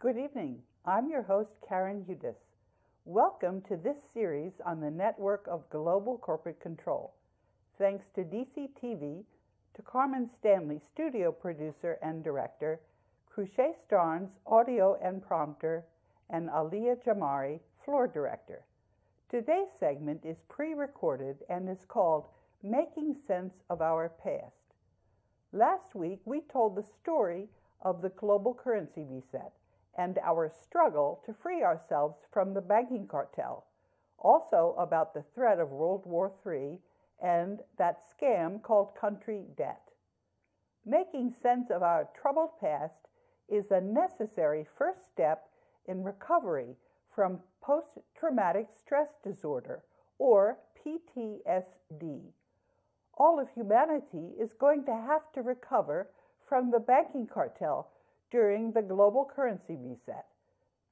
Good evening. I'm your host, Karen Hudis. Welcome to this series on the network of global corporate control. Thanks to DCTV, to Carmen Stanley, studio producer and director, Cruchet Starnes, audio and prompter, and Aliyah Jamari, floor director. Today's segment is pre-recorded and is called Making Sense of Our Past. Last week, we told the story of the global currency reset and our struggle to free ourselves from the banking cartel, also about the threat of World War III and that scam called country debt. Making sense of our troubled past is a necessary first step in recovery from post-traumatic stress disorder, or PTSD. All of humanity is going to have to recover from the banking cartel during the global currency reset.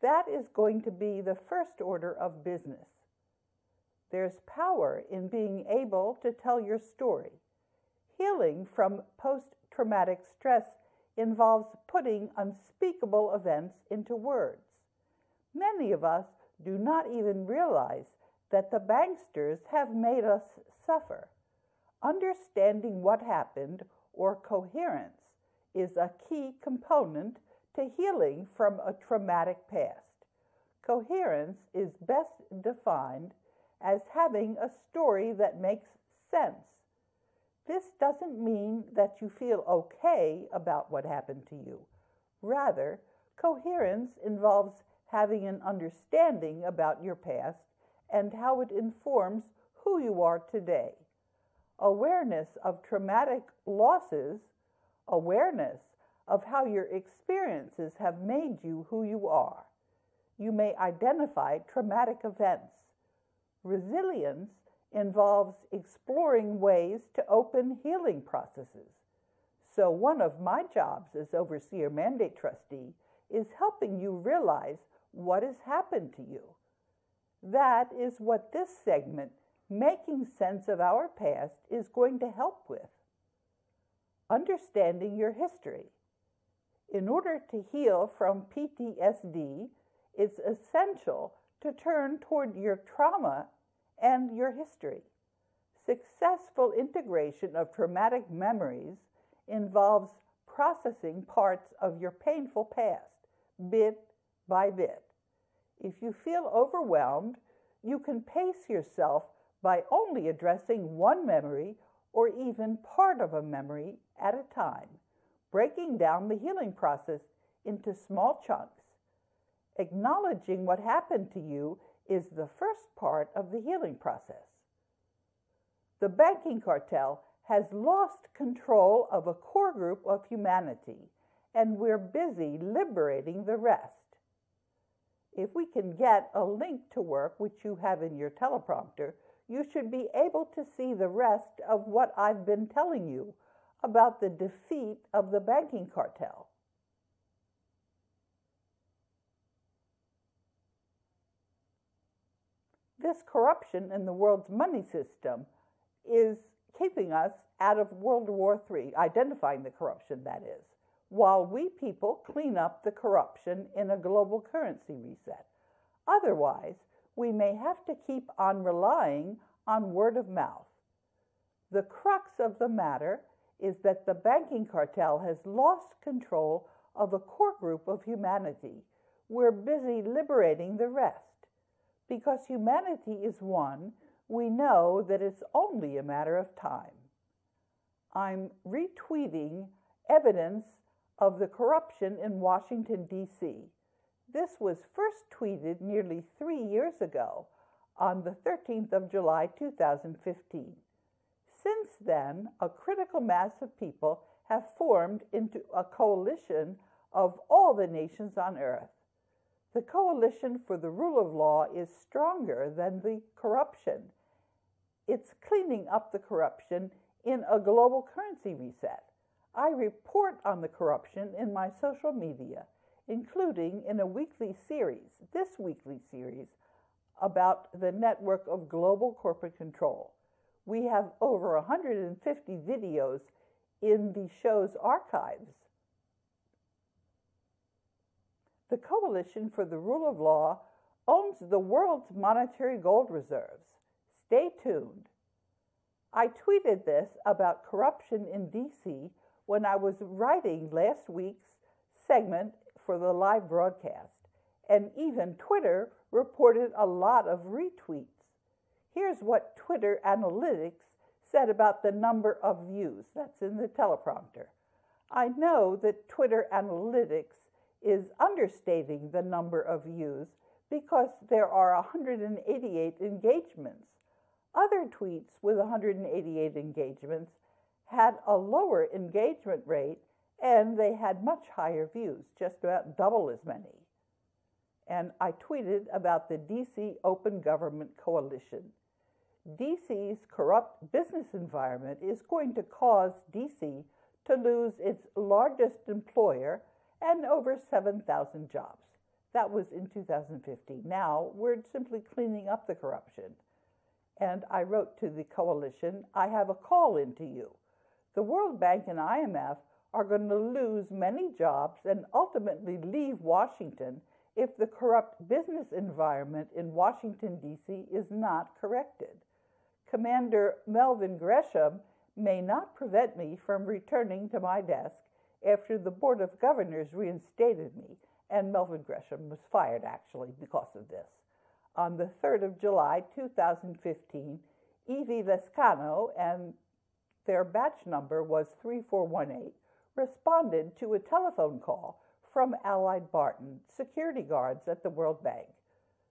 That is going to be the first order of business. There's power in being able to tell your story. Healing from post-traumatic stress involves putting unspeakable events into words. Many of us do not even realize that the banksters have made us suffer. Understanding what happened, or coherence, is a key component to healing from a traumatic past. Coherence is best defined as having a story that makes sense. This doesn't mean that you feel okay about what happened to you. Rather, coherence involves having an understanding about your past and how it informs who you are today. Awareness of traumatic losses, awareness of how your experiences have made you who you are. You may identify traumatic events. Resilience involves exploring ways to open healing processes. So one of my jobs as Overseer Mandate Trustee is helping you realize what has happened to you. That is what this segment, Making Sense of Our Past, is going to help with. Understanding your history. In order to heal from PTSD, it's essential to turn toward your trauma and your history. Successful integration of traumatic memories involves processing parts of your painful past, bit by bit. If you feel overwhelmed, you can pace yourself by only addressing one memory or even part of a memory at a time, breaking down the healing process into small chunks. Acknowledging what happened to you is the first part of the healing process. The banking cartel has lost control of a core group of humanity, and we're busy liberating the rest. If we can get a link to work, which you have in your teleprompter, you should be able to see the rest of what I've been telling you about the defeat of the banking cartel. This corruption in the world's money system is keeping us out of World War III, identifying the corruption, that is, while we people clean up the corruption in a global currency reset. Otherwise, we may have to keep on relying on word of mouth. The crux of the matter is that the banking cartel has lost control of a core group of humanity. We're busy liberating the rest. Because humanity is one, we know that it's only a matter of time. I'm retweeting evidence of the corruption in Washington, D.C. This was first tweeted nearly 3 years ago on the 13th of July, 2015. Since then, a critical mass of people have formed into a coalition of all the nations on earth. The coalition for the rule of law is stronger than the corruption. It's cleaning up the corruption in a global currency reset. I report on the corruption in my social media, including in a weekly series, this weekly series, about the network of global corporate control. We have over 150 videos in the show's archives. The Coalition for the Rule of Law owns the world's monetary gold reserves. Stay tuned. I tweeted this about corruption in D.C. when I was writing last week's segment for the live broadcast, and even Twitter reported a lot of retweets. Here's what Twitter Analytics said about the number of views. That's in the teleprompter. I know that Twitter Analytics is understating the number of views because there are 188 engagements. Other tweets with 188 engagements had a lower engagement rate, and they had much higher views, just about double as many. And I tweeted about the D.C. Open Government Coalition. D.C.'s corrupt business environment is going to cause D.C. to lose its largest employer and over 7,000 jobs. That was in 2015. Now we're simply cleaning up the corruption. And I wrote to the coalition, I have a call in to you. The World Bank and IMF are going to lose many jobs and ultimately leave Washington if the corrupt business environment in Washington, D.C. is not corrected. Commander Melvin Gresham may not prevent me from returning to my desk after the Board of Governors reinstated me, and Melvin Gresham was fired, actually, because of this. On the 3rd of July, 2015, Evie Lescano, and their batch number was 3418, responded to a telephone call from Allied Barton, security guards at the World Bank.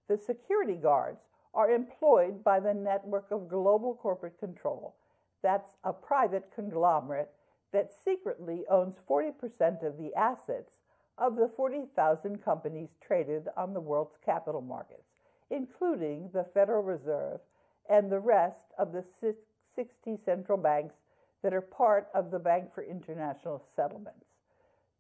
The security guards are employed by the Network of Global Corporate Control. That's a private conglomerate that secretly owns 40% of the assets of the 40,000 companies traded on the world's capital markets, including the Federal Reserve and the rest of the 60 central banks that are part of the Bank for International Settlements.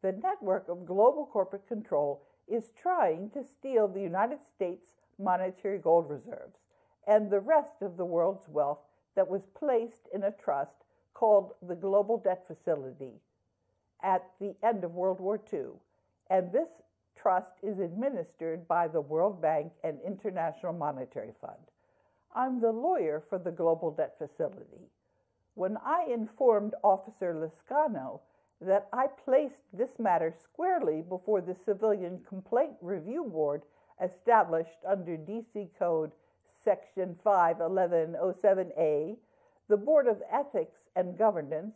The Network of Global Corporate Control is trying to steal the United States monetary gold reserves and the rest of the world's wealth that was placed in a trust called the Global Debt Facility at the end of World War II. And this trust is administered by the World Bank and International Monetary Fund. I'm the lawyer for the Global Debt Facility. When I informed Officer Lescano that I placed this matter squarely before the Civilian Complaint Review Board established under D.C. Code Section 51107A, the Board of Ethics and Governance,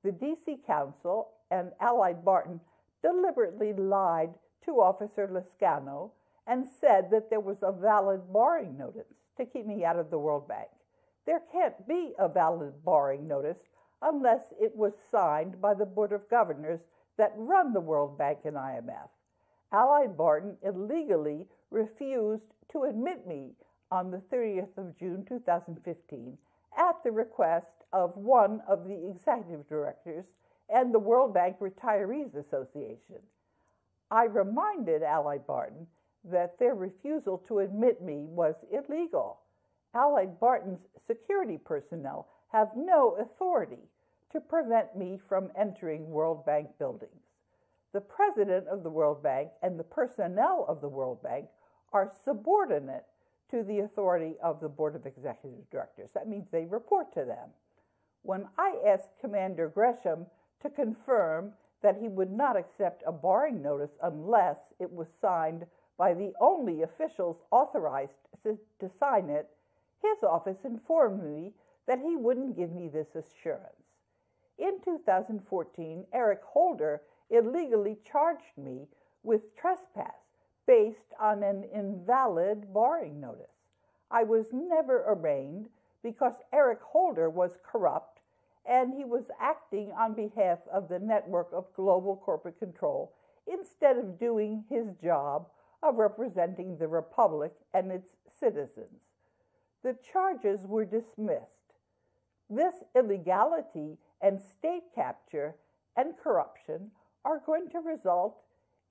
the D.C. Council, and Allied Barton deliberately lied to Officer Lescano and said that there was a valid barring notice to keep me out of the World Bank. There can't be a valid barring notice unless it was signed by the Board of Governors that run the World Bank and IMF. Allied Barton illegally refused to admit me on the 30th of June 2015 at the request of one of the executive directors and the World Bank Retirees Association. I reminded Allied Barton that their refusal to admit me was illegal. Allied Barton's security personnel have no authority to prevent me from entering World Bank buildings. The president of the World Bank and the personnel of the World Bank are subordinate to the authority of the Board of Executive Directors. That means they report to them. When I asked Commander Gresham to confirm that he would not accept a barring notice unless it was signed by the only officials authorized to sign it, his office informed me that he wouldn't give me this assurance. In 2014, Eric Holder illegally charged me with trespass based on an invalid barring notice. I was never arraigned because Eric Holder was corrupt and he was acting on behalf of the Network of Global Corporate Control instead of doing his job of representing the Republic and its citizens. The charges were dismissed. This illegality and state capture and corruption are going to result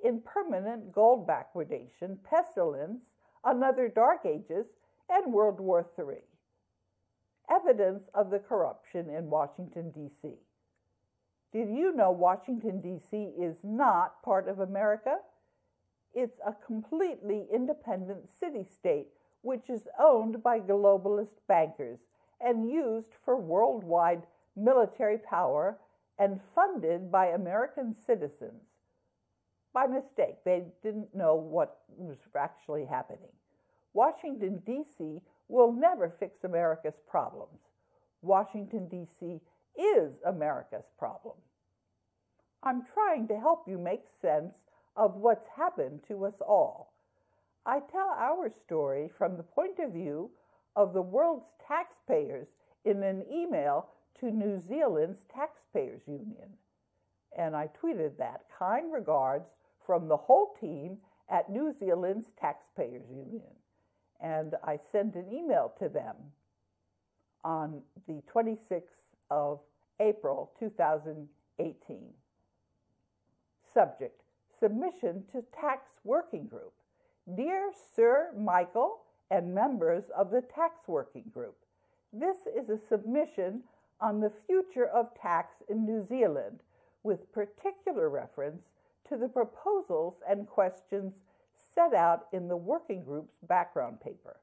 in permanent gold backwardation, pestilence, another dark ages, and World War III. Evidence of the corruption in Washington, D.C. Did you know Washington, D.C. is not part of America? It's a completely independent city-state which is owned by globalist bankers and used for worldwide military power and funded by American citizens. By mistake, they didn't know what was actually happening. Washington, D.C. will never fix America's problems. Washington, D.C. is America's problem. I'm trying to help you make sense of what's happened to us all. I tell our story from the point of view of the world's taxpayers in an email to New Zealand's Taxpayers Union. And I tweeted that, kind regards from the whole team at New Zealand's Taxpayers Union. And I sent an email to them on the 26th of April, 2018. Subject, submission to Tax Working Group. Dear Sir Michael and members of the Tax Working Group, this is a submission on the future of tax in New Zealand, with particular reference to the proposals and questions set out in the working group's background paper.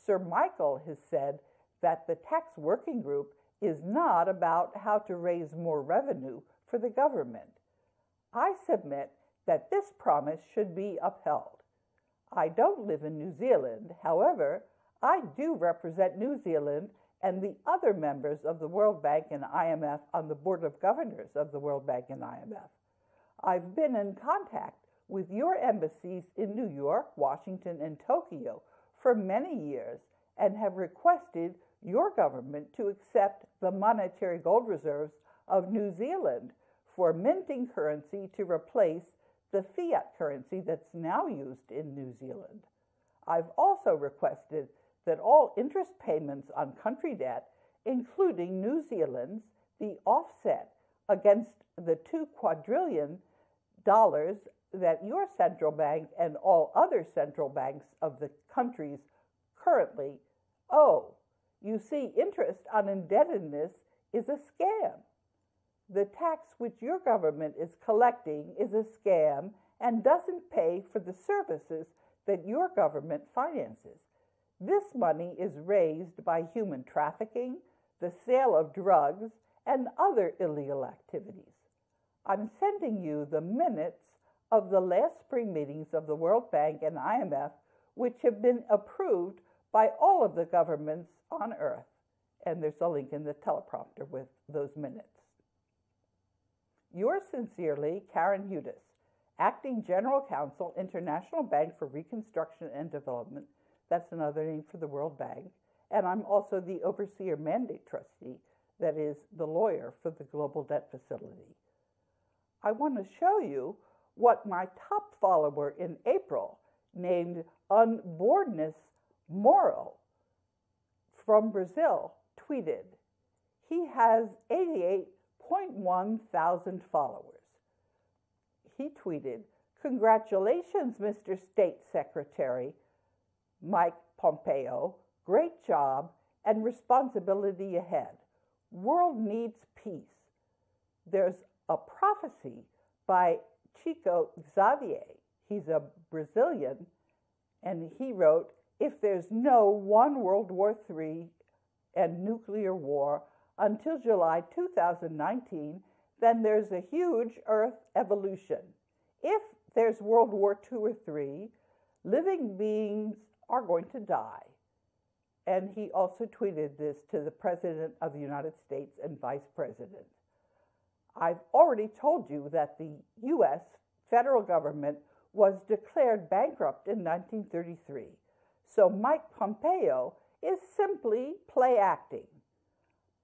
Sir Michael has said that the Tax Working Group is not about how to raise more revenue for the government. I submit that this promise should be upheld. I don't live in New Zealand. However, I do represent New Zealand and the other members of the World Bank and IMF on the Board of Governors of the World Bank and IMF. I've been in contact with your embassies in New York, Washington, and Tokyo for many years and have requested your government to accept the monetary gold reserves of New Zealand for minting currency to replace the fiat currency that's now used in New Zealand. I've also requested that all interest payments on country debt, including New Zealand's, be offset against the $2 quadrillion that your central bank and all other central banks of the countries currently owe. You see, interest on indebtedness is a scam. The tax which your government is collecting is a scam and doesn't pay for the services that your government finances. This money is raised by human trafficking, the sale of drugs, and other illegal activities. I'm sending you the minutes of the last spring meetings of the World Bank and IMF, which have been approved by all of the governments on Earth. And there's a link in the teleprompter with those minutes. Yours sincerely, Karen Hudes, Acting General Counsel, International Bank for Reconstruction and Development. That's another name for the World Bank. And I'm also the Overseer Mandate Trustee, that is the lawyer for the Global Debt Facility. I want to show you what my top follower in April, named Unboardness Moral from Brazil, tweeted. He has 88.1 thousand followers. He tweeted, "Congratulations, Mr. State Secretary Mike Pompeo. Great job and responsibility ahead. World needs peace." There's a prophecy by Chico Xavier. He's a Brazilian, and he wrote, "If there's no one World War III and nuclear war until July 2019, then there's a huge Earth evolution. If there's World War II or III, living beings are going to die." And he also tweeted this to the President of the United States and Vice President. I've already told you that the U.S. federal government was declared bankrupt in 1933. So Mike Pompeo is simply play acting.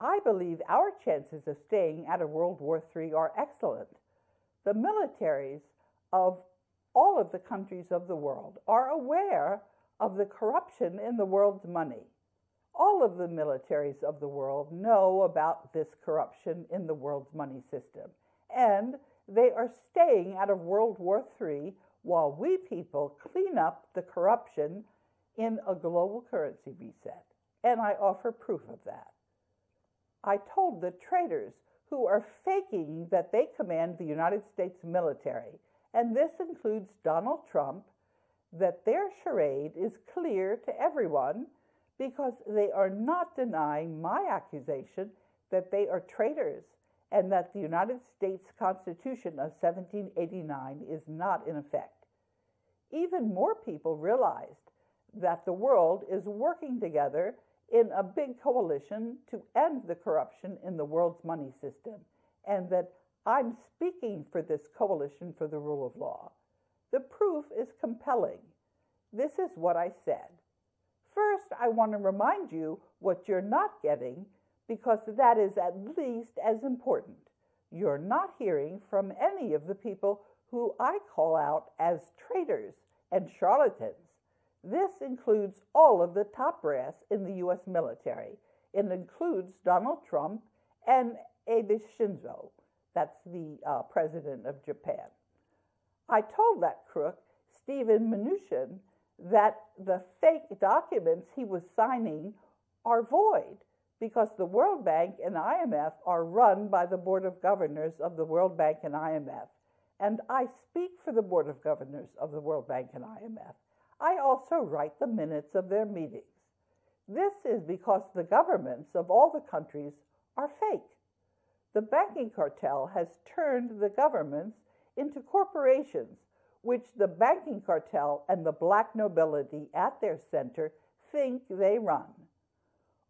I believe our chances of staying out of World War III are excellent. The militaries of all of the countries of the world are aware of the corruption in the world's money. All of the militaries of the world know about this corruption in the world's money system, and they are staying out of World War III while we people clean up the corruption in a global currency reset. And I offer proof of that. I told the traitors who are faking that they command the United States military and this includes Donald Trump, that their charade is clear to everyone because they are not denying my accusation that they are traitors and that the United States Constitution of 1789 is not in effect. Even more people realized that the world is working together in a big coalition to end the corruption in the world's money system, and that I'm speaking for this coalition for the rule of law. The proof is compelling. This is what I said. First, I want to remind you what you're not getting, because that is at least as important. You're not hearing from any of the people who I call out as traitors and charlatans. This includes all of the top brass in the U.S. military. It includes Donald Trump and Abe Shinzo. That's the president of Japan. I told that crook, Steven Mnuchin, that the fake documents he was signing are void because the World Bank and IMF are run by the Board of Governors of the World Bank and IMF. And I speak for the Board of Governors of the World Bank and IMF. I also write the minutes of their meetings. This is because the governments of all the countries are fake. The banking cartel has turned the governments into corporations, which the banking cartel and the Black Nobility at their center think they run.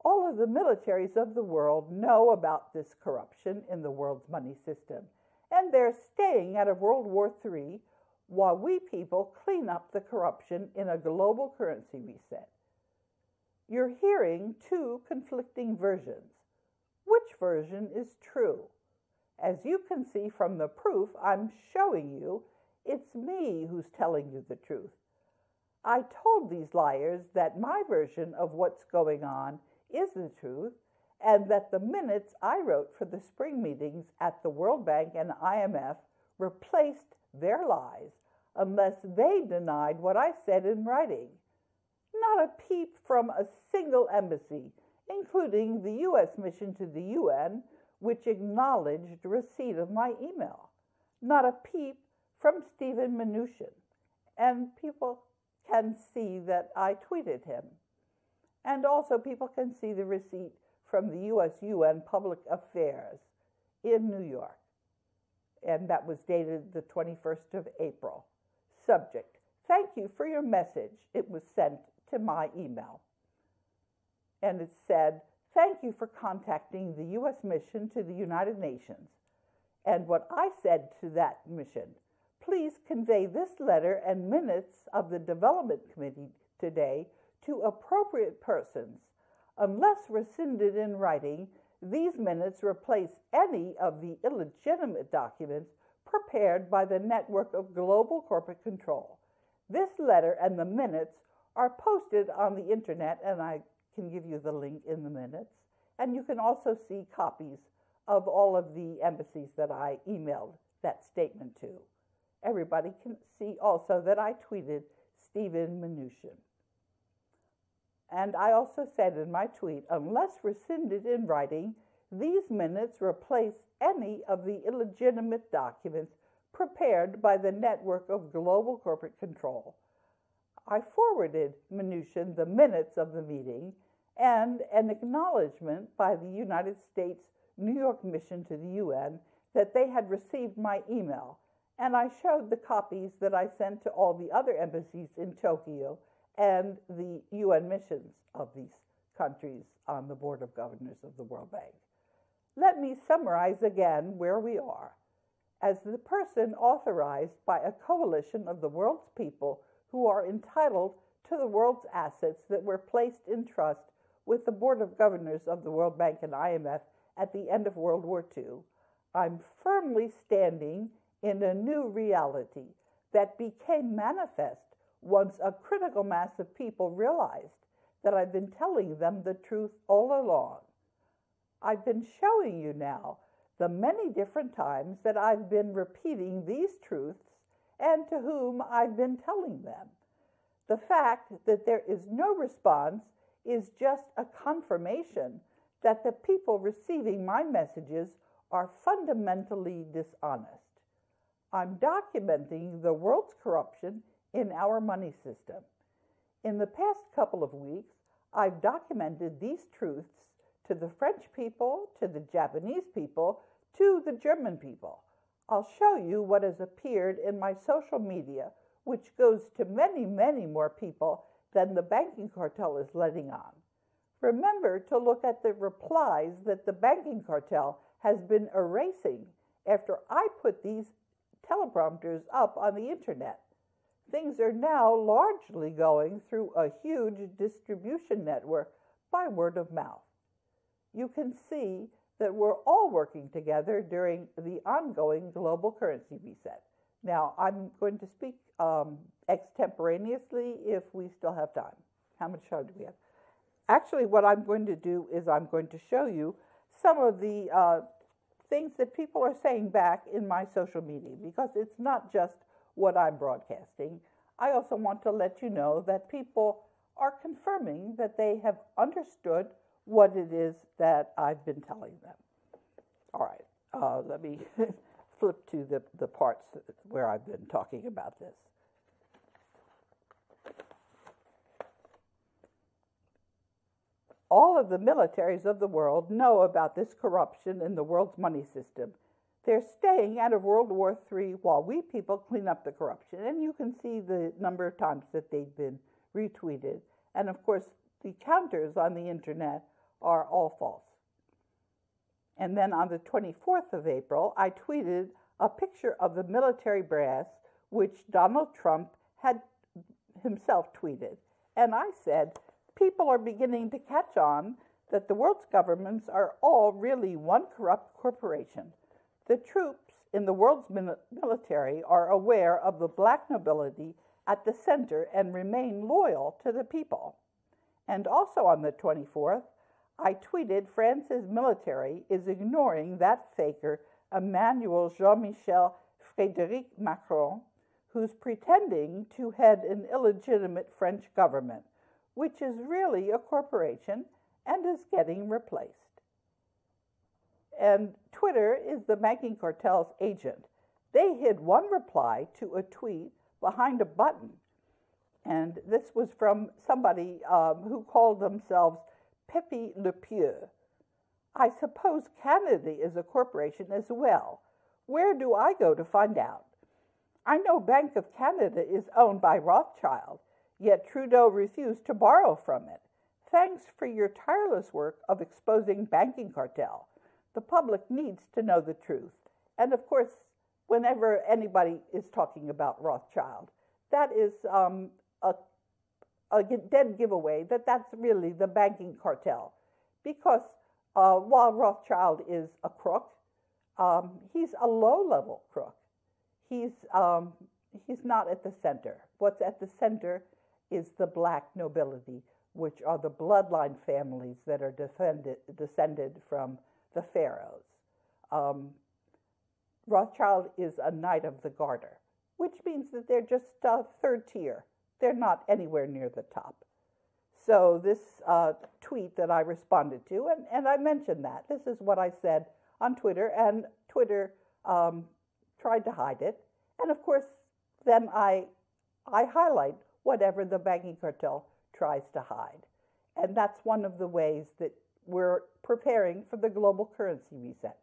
All of the militaries of the world know about this corruption in the world's money system, and they're staying out of World War III while we people clean up the corruption in a global currency reset. You're hearing two conflicting versions. Which version is true? As you can see from the proof I'm showing you, it's me who's telling you the truth. I told these liars that my version of what's going on is the truth, and that the minutes I wrote for the spring meetings at the World Bank and IMF replaced their lies unless they denied what I said in writing. Not a peep from a single embassy, including the U.S. mission to the UN, which acknowledged receipt of my email. Not a peep from Steven Mnuchin, and people can see that I tweeted him. And also people can see the receipt from the U.S. UN Public Affairs in New York. And that was dated the 21st of April. Subject: thank you for your message. It was sent to my email. And it said, thank you for contacting the U.S. mission to the United Nations. And what I said to that mission: please convey this letter and minutes of the Development Committee today to appropriate persons. Unless rescinded in writing, these minutes replace any of the illegitimate documents prepared by the network of global corporate control. This letter and the minutes are posted on the internet, and I can give you the link in the minutes. And you can also see copies of all of the embassies that I emailed that statement to. Everybody can see also that I tweeted Steven Mnuchin. And I also said in my tweet, unless rescinded in writing, these minutes replace any of the illegitimate documents prepared by the network of global corporate control. I forwarded Mnuchin the minutes of the meeting and an acknowledgement by the United States New York mission to the UN that they had received my email, and I showed the copies that I sent to all the other embassies in Tokyo and the UN missions of these countries on the Board of Governors of the World Bank. Let me summarize again where we are. As the person authorized by a coalition of the world's people who are entitled to the world's assets that were placed in trust with the Board of Governors of the World Bank and IMF at the end of World War II, I'm firmly standing in a new reality that became manifest once a critical mass of people realized that I've been telling them the truth all along. I've been showing you now the many different times that I've been repeating these truths and to whom I've been telling them. The fact that there is no response is just a confirmation that the people receiving my messages are fundamentally dishonest. I'm documenting the world's corruption in our money system. In the past couple of weeks, I've documented these truths to the French people, to the Japanese people, to the German people. I'll show you what has appeared in my social media, which goes to many, many more people than the banking cartel is letting on. Remember to look at the replies that the banking cartel has been erasing after I put these teleprompters up on the internet. Things are now largely going through a huge distribution network by word of mouth. You can see that we're all working together during the ongoing global currency reset. Now, I'm going to speak extemporaneously if we still have time. How much time do we have? Actually, what I'm going to do is I'm going to show you some of the things that people are saying back in my social media, because it's not just what I'm broadcasting. I also want to let you know that people are confirming that they have understood what it is that I've been telling them. All right, let me flip to the parts where I've been talking about this. All of the militaries of the world know about this corruption in the world's money system. They're staying out of World War III while we people clean up the corruption. And you can see the number of times that they've been retweeted. And of course, the counters on the internet are all false. And then on the 24th of April, I tweeted a picture of the military brass, which Donald Trump had himself tweeted. And I said, people are beginning to catch on that the world's governments are all really one corrupt corporation. The troops in the world's military are aware of the Black Nobility at the center and remain loyal to the people. And also on the 24th, I tweeted France's military is ignoring that faker Emmanuel Jean-Michel Frédéric Macron, who's pretending to head an illegitimate French government, which is really a corporation and is getting replaced. And Twitter is the banking cartel's agent. They hid one reply to a tweet behind a button. And this was from somebody who called themselves Pepe Le Pieux. I suppose Canada is a corporation as well. Where do I go to find out? I know Bank of Canada is owned by Rothschild, yet Trudeau refused to borrow from it. Thanks for your tireless work of exposing banking cartel. The public needs to know the truth. And of course, whenever anybody is talking about Rothschild, that is a dead giveaway that that's really the banking cartel. Because while Rothschild is a crook, he's a low-level crook. He's not at the center. What's at the center is the Black Nobility, which are the bloodline families that are descended from the pharaohs. Rothschild is a Knight of the Garter, which means that they're just third tier. They're not anywhere near the top. So this tweet that I responded to, and I mentioned that. This is what I said on Twitter, and Twitter tried to hide it. And of course, then I highlight whatever the banking cartel tries to hide. And that's one of the ways that we're preparing for the global currency reset,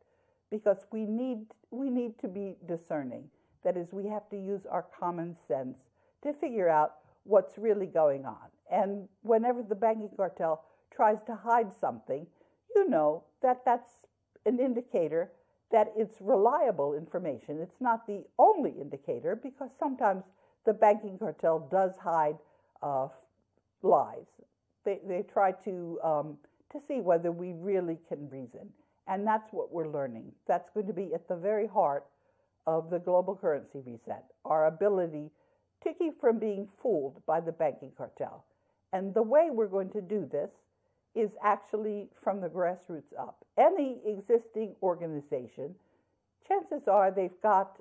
because we need to be discerning. That is, we have to use our common sense to figure out what's really going on. And whenever the banking cartel tries to hide something, you know that that's an indicator that it's reliable information. It's not the only indicator, because sometimes the banking cartel does hide lies. They try to see whether we really can reason. And that's what we're learning. That's going to be at the very heart of the global currency reset, our ability to keep from being fooled by the banking cartel. And the way we're going to do this is actually from the grassroots up. Any existing organization, chances are they've got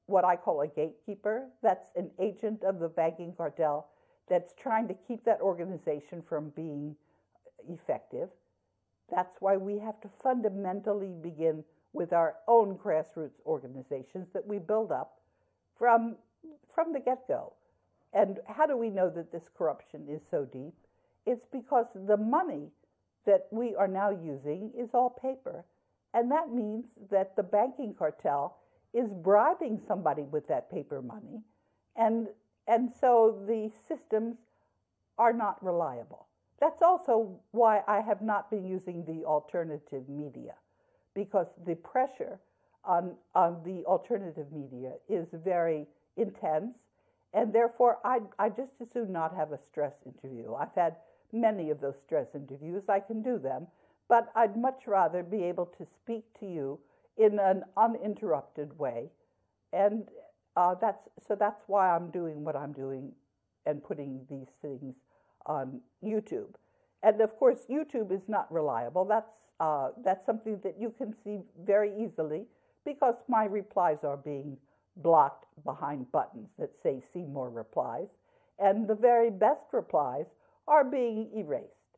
what I call a gatekeeper. That's an agent of the banking cartel that's trying to keep that organization from being effective. That's why we have to fundamentally begin with our own grassroots organizations that we build up from the get-go. And how do we know that this corruption is so deep? It's because the money that we are now using is all paper. And that means that the banking cartel is bribing somebody with that paper money. And so the systems are not reliable. That's also why I have not been using the alternative media, because the pressure on the alternative media is very intense, and therefore I just as soon not have a stress interview. I've had many of those stress interviews. I can do them, but I'd much rather be able to speak to you in an uninterrupted way, and that's why I'm doing what I'm doing and putting these things on YouTube. And of course, YouTube is not reliable. That's something that you can see very easily because my replies are being blocked behind buttons that say see more replies. And the very best replies are being erased.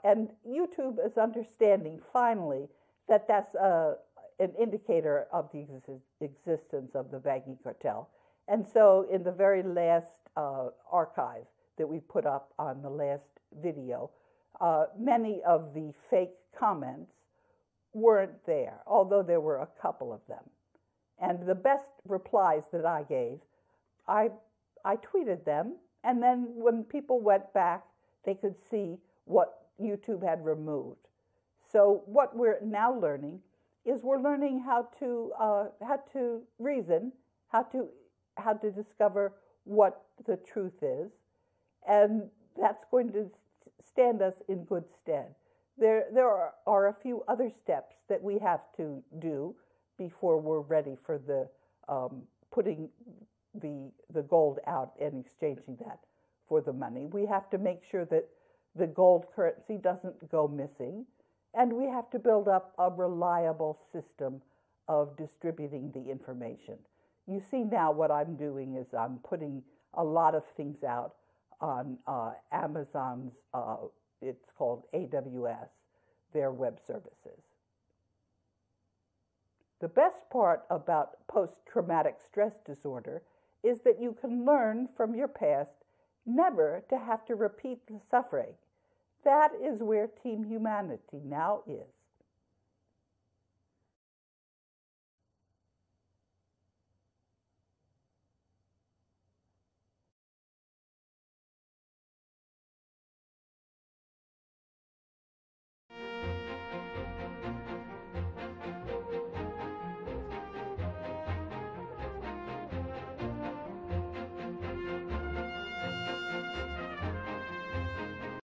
And YouTube is understanding finally that that's an indicator of the existence of the banking cartel. And so in the very last archive that we put up on the last video, many of the fake comments weren't there, although there were a couple of them. And the best replies that I gave, I tweeted them, and then when people went back, they could see what YouTube had removed. So what we're now learning is we're learning how to reason, how to discover what the truth is, and that's going to stand us in good stead. There are a few other steps that we have to do before we're ready for the putting the gold out and exchanging that for the money. We have to make sure that the gold currency doesn't go missing, and we have to build up a reliable system of distributing the information. You see now what I'm doing is I'm putting a lot of things out on Amazon's, it's called AWS, their web services. The best part about post-traumatic stress disorder is that you can learn from your past never to have to repeat the suffering. That is where Team Humanity now is.